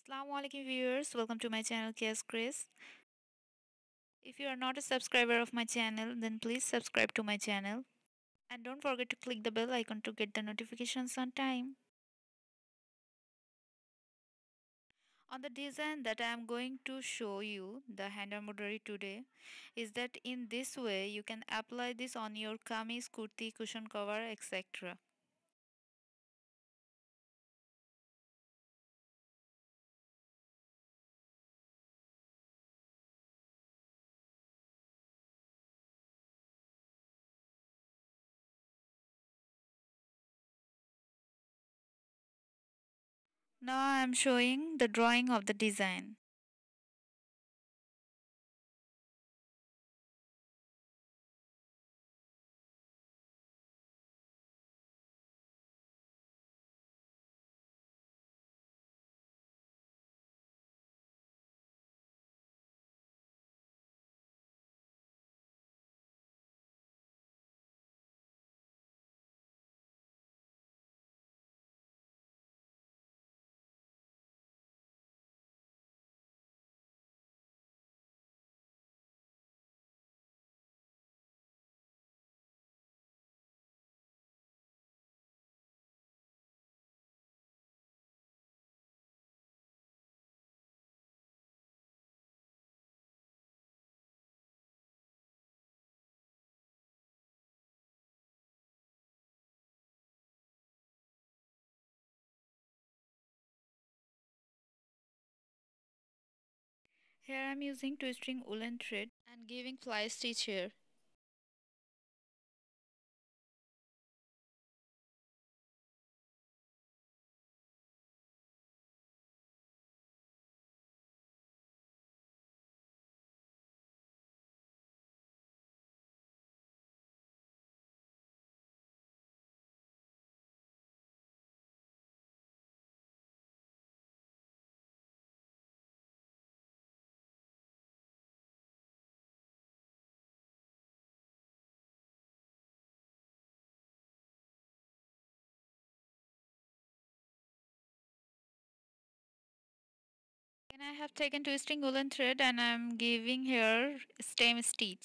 Assalamu alaikum viewers, welcome to my channel Keya's Craze. If you are not a subscriber of my channel, then please subscribe to my channel and don't forget to click the bell icon to get the notifications on time. On the design that I am going to show you, the hand embroidery today, is that in this way you can apply this on your kameez, kurti, cushion cover, etc. Now I am showing the drawing of the design. Here I am using two-string woolen thread and giving fly stitch here. And I have taken two-string woolen thread and I am giving here stem stitch.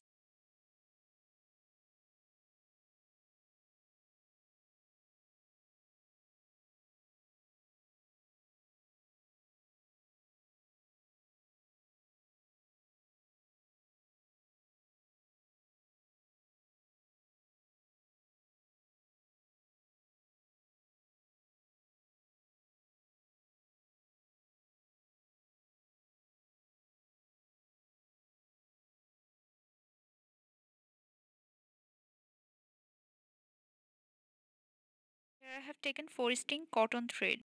Here I have taken 4-string cotton thread.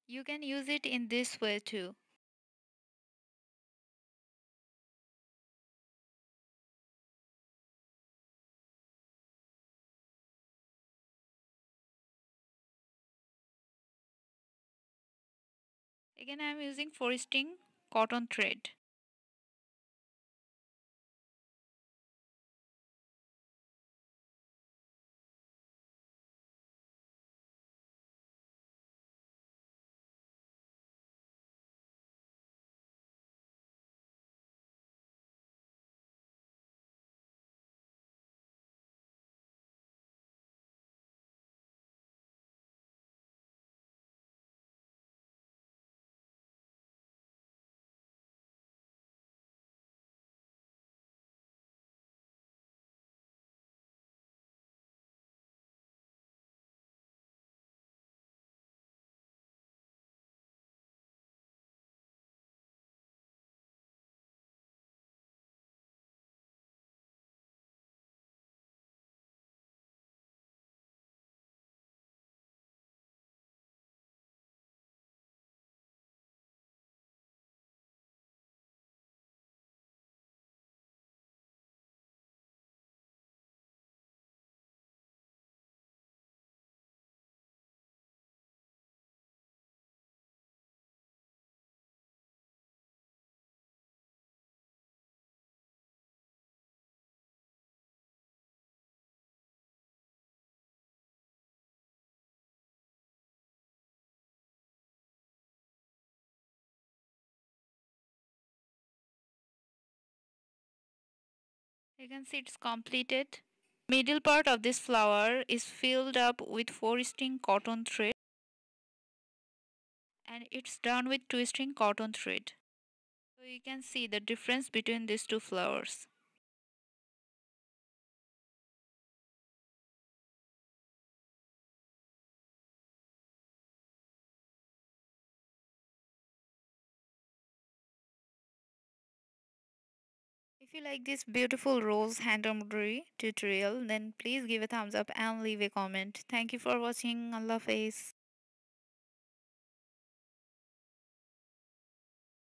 You can use it in this way too. Again, I am using 4 string cotton thread. You can see it's completed. Middle part of this flower is filled up with 4 string cotton thread and it's done with 2 string cotton thread. So you can see the difference between these two flowers. If you like this beautiful rose hand embroidery tutorial, then please give a thumbs up and leave a comment. Thank you for watching. Allah Hafiz.